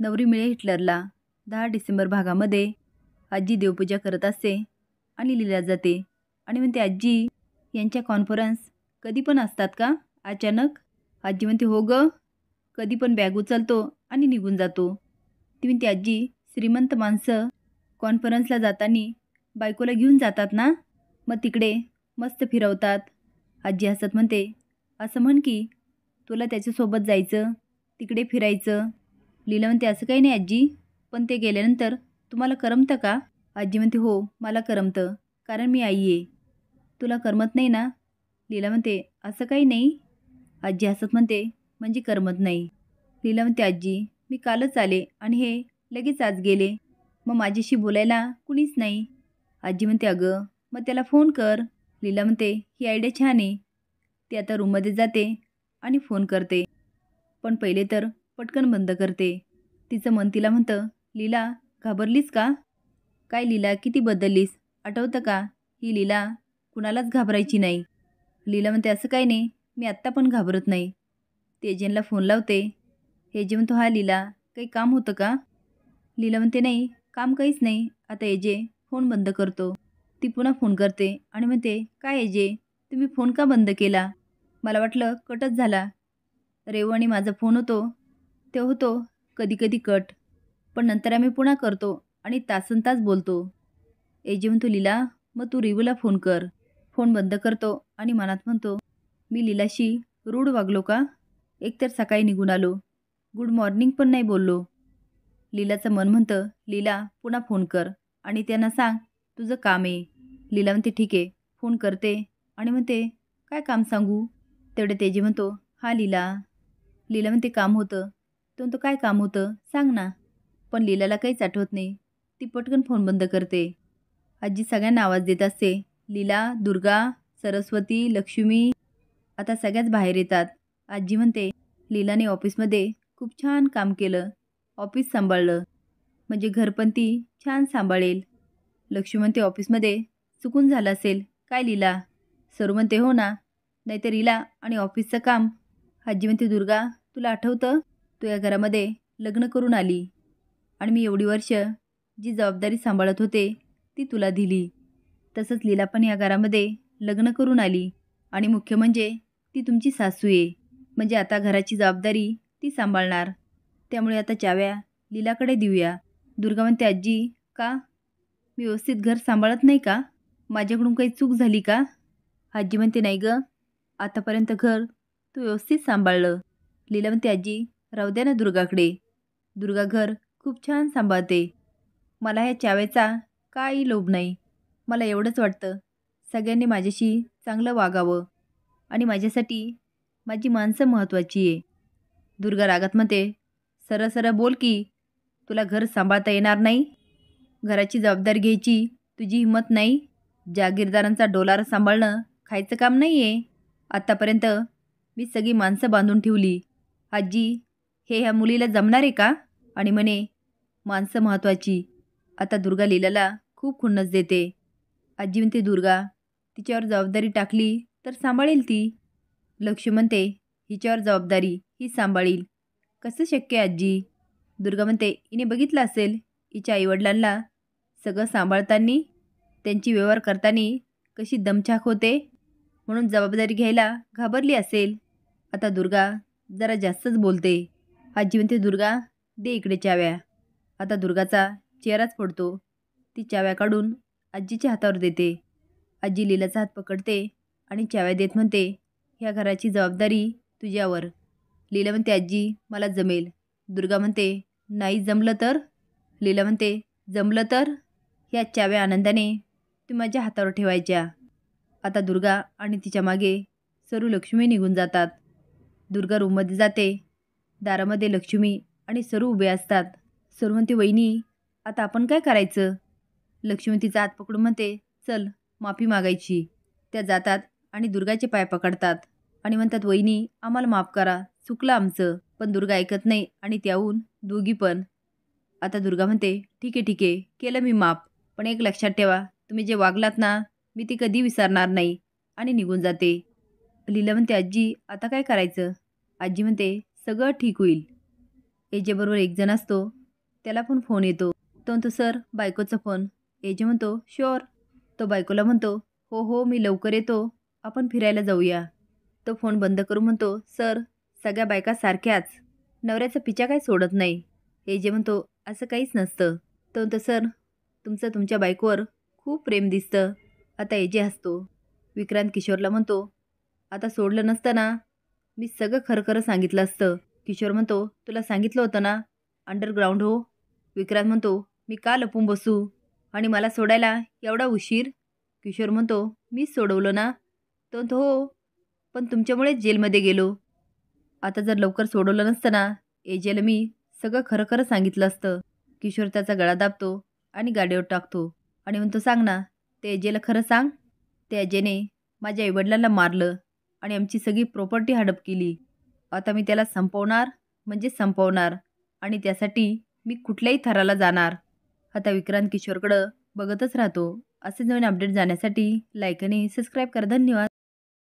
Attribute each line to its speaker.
Speaker 1: नवरी मिळे हिटलरला 10 डिसेंबर भागामध्ये आजी देवपूजा करत असते आणि लीला जाते आणि म्हणते, आजी यांच्या कॉन्फरन्स कधी पण असतात का अचानक? आजी म्हणते, हो ग, कधी पण बॅग उचलतो आणि निघून जातो. ती म्हणते, आजी श्रीमंत माणसं कॉन्फरन्सला जाताना बायकोला घेऊन जातात ना, मग तिकडे मस्त फिरवतात. आजी हसत म्हणते, असं म्हण की तुला त्याच्यासोबत जायचं, तिकडे फिरायचं. लीला म्हणते, असं काही नाही आजी, पण ते गेल्यानंतर तुम्हाला करमतं का? आजी म्हणते, हो मला करमतं, कारण मी आई आहे. तुला करमत नाही ना? लीला म्हणते, असं काही नाही. आजी हसत म्हणते, म्हणजे करमत नाही. लीला म्हणते, आजी मी कालच आले आणि हे लगेच आज गेले, मग माझ्याशी बोलायला कुणीच नाही. आजी म्हणते, अगं मग त्याला फोन कर. लीला म्हणते, ही आयडिया छान आहे. ती आता रूममध्ये जाते आणि फोन करते, पण पहिले तर पटकन बंद करते. तिचं मन तिला म्हणतं, लीला घाबरलीस का? काय लीला, किती बदललीस, आठवतं का? ही लीला कुणालाच घाबरायची नाही. लीला म्हणते, असं काही नाही, मी आत्ता पण घाबरत नाही. तेजनला फोन लावते. एजे म्हणतो, हा लीला, काही काम होतं का? लीला म्हणते, नाही काम काहीच नाही. आता एजे फोन बंद करतो. ती पुन्हा फोन करते आणि म्हणते, काय एजे, तुम्ही फोन का बंद केला? मला वाटलं कटच झाला. रेवू आणि माझा फोन होतो ते होतो कधी कधी कट, पण नंतर आम्ही पुन्हा करतो आणि तासनतास बोलतो. एजे म्हणतो, लीला मग तू रेवूला फोन कर. फोन बंद करतो आणि मनात म्हणतो, मी लीलाशी रूढ वागलो का? एकतर सकाळी निघून आलो, गुड मॉर्निंग पण नाही बोललो. लीलाचं मन म्हणतं, लीला पुन्हा फोन कर आणि त्यांना सांग तुझं काम आहे. लीला म्हणते, ठीक आहे, फोन करते आणि म्हणते, काय काम सांगू? तेवढे तेजे म्हणतो, हा लीला. लीला म्हणते, काम होतं. तो म्हणतो, काय काम होतं सांग ना. पण लीलाला काहीच आठवत नाही. ती पटकन फोन बंद करते. आजी सगळ्यांना आवाज देत असते, लीला, दुर्गा, सरस्वती, लक्ष्मी. आता सगळ्याच बाहेर येतात. आजी म्हणते, लीलाने ऑफिसमध्ये खूप छान काम केलं, ऑफिस सांभाळलं, म्हणजे घर पण ती छान सांभाळेल. लक्ष्मी म्हणते, ऑफिसमध्ये चुकून झालं असेल काय लीला? सरू म्हणते, हो ना, नाहीतर लीला आणि ऑफिसचं काम. आजी म्हणते, दुर्गा तुला आठवतं, तू या घरामध्ये लग्न करून आली आणि मी एवढी वर्ष जी जबाबदारी सांभाळत होते ती तुला दिली. तसंच लीला पण या घरामध्ये लग्न करून आली आणि मुख्य म्हणजे ती तुमची सासू आहे, म्हणजे आता घराची जबाबदारी ती सांभाळणार. त्यामुळे आता चाव्या लीलाकडे देऊया. दुर्गा म्हणते, आजी का? मी व्यवस्थित घर सांभाळत नाही का? माझ्याकडून काही चूक झाली का? आजी म्हणते, नाही ग, आतापर्यंत घर तू व्यवस्थित सांभाळलं. लीला म्हणते, आजी राहू द्या ना दुर्गाकडे, दुर्गा घर खूप छान सांभाळते. मला ह्या चाव्याचा काही लोभ नाही. मला एवढंच वाटतं, सगळ्यांनी माझ्याशी चांगलं वागावं आणि माझ्यासाठी माझी माणसं महत्त्वाची आहे. दुर्गा रागात म्हणते, सरळ सरळ बोल की, तुला घर सांभाळता येणार नाही? घराची जबाबदारी घ्यायची तुझी हिंमत नाही? जागीरदारांचा डोलारा सांभाळणं खायचं काम नाही आहे. आत्तापर्यंत मी सगळी माणसं बांधून ठेवली. आजी हे ह्या मुलीला जमणार आहे का? आणि म्हणे माणसं महत्त्वाची. आता दुर्गा लीलाला खूप खुन्नस देते. आजी म्हणते, दुर्गा तिच्यावर जबाबदारी टाकली तर सांभाळेल ती. लक्ष्मी म्हणते, हिच्यावर जबाबदारी ही सांभाळील कसं शक्य आहे आजी? दुर्गा म्हणते, हिने बघितलं असेल हिच्या आईवडिलांना सगळं सांभाळताना, त्यांची व्यवहार करताना कशी दमछाक होते, म्हणून जबाबदारी घ्यायला घाबरली असेल. आता दुर्गा जरा जास्तच बोलते. आजी म्हणते, दुर्गा दे इकडे चाव्या. आता दुर्गाचा चेहराच पडतो. ती चाव्या काढून आजीच्या हातावर देते. आजी लीलाचा हात पकडते आणि चाव्या देत म्हणते, ह्या घराची जबाबदारी तुझ्यावर. लीला म्हणते, आजी मला जमेल. दुर्गा म्हणते, नाही जमलं तर? लीला म्हणते, जमलं तर ह्या चाव्या आनंदाने तू माझ्या हातावर ठेवायच्या. आता दुर्गा आणि तिच्या मागे सरू लक्ष्मी निघून जातात. दुर्गा रूममध्ये जाते. दारामध्ये लक्ष्मी आणि सरू उभे असतात. सरू म्हणते, वहिनी आता आपण काय करायचं? लक्ष्मी तिचा हात पकडून म्हणते, चल माफी मागायची. त्या जातात आणि दुर्गाचे पाय पकडतात आणि म्हणतात, वहिनी आम्हाला माफ करा, चुकलं आमचं. पण दुर्गा ऐकत नाही आणि त्याहून दोघी पण. आता दुर्गा म्हणते, ठीक आहे केलं मी माफ, पण एक लक्षात ठेवा, तुम्ही जे वागलात ना मी ती कधी विसरणार नाही, आणि निघून जाते. लीला म्हणते, आजी आता काय करायचं? आजी म्हणते, सगळं ठीक होईल. एजेबरोबर एक जण असतो, त्याला पण फोन येतो. तो म्हणतो, सर बायकोचा फोन. एजे म्हणतो, शुअर. तो बायकोला म्हणतो, हो हो मी लवकर येतो, आपण फिरायला जाऊया. तो फोन बंद करून म्हणतो, सर सगळ्या बायका सारख्याच, नवऱ्याचा पिछा काय सोडत नाही. एजे म्हणतो, असं काहीच नसतं. तो म्हणतो, सर तुमचं तुमच्या बायकोवर खूप प्रेम दिसतं. आता एजे हसतो. विक्रांत किशोरला म्हणतो, आता सोडलं नसतं ना, मी सगळं खरं खरं सांगितलं असतं. किशोर म्हणतो, तुला सांगितलं होतं ना अंडरग्राऊंड हो. विक्रांत म्हणतो, मी का लपून बसू आणि मला सोडायला एवढा उशीर. किशोर म्हणतो, मीच सोडवलं ना. तो म्हणतो, हो पण तुमच्यामुळेच जेलमध्ये गेलो. आता जर लवकर सोडवलं नसतं ना, एजेला मी सगळं खरं खरं सांगितलं असतं. किशोर त्याचा गळा दाबतो आणि गाडीवर टाकतो आणि म्हणतो, सांग ना, ते एजेला खरं सांग. त्या एजेने माझ्या आईवडिलांना मारलं आणि आमची सगळी प्रॉपर्टी हडप केली. आता मी त्याला संपवणार म्हणजे संपवणार आणि त्यासाठी मी कुठल्याही थराला जाणार. आता विक्रांत किशोरकडं बघतच राहतो. असे नवीन अपडेट जाण्यासाठी लाईक आणि सबस्क्राईब करा. धन्यवाद.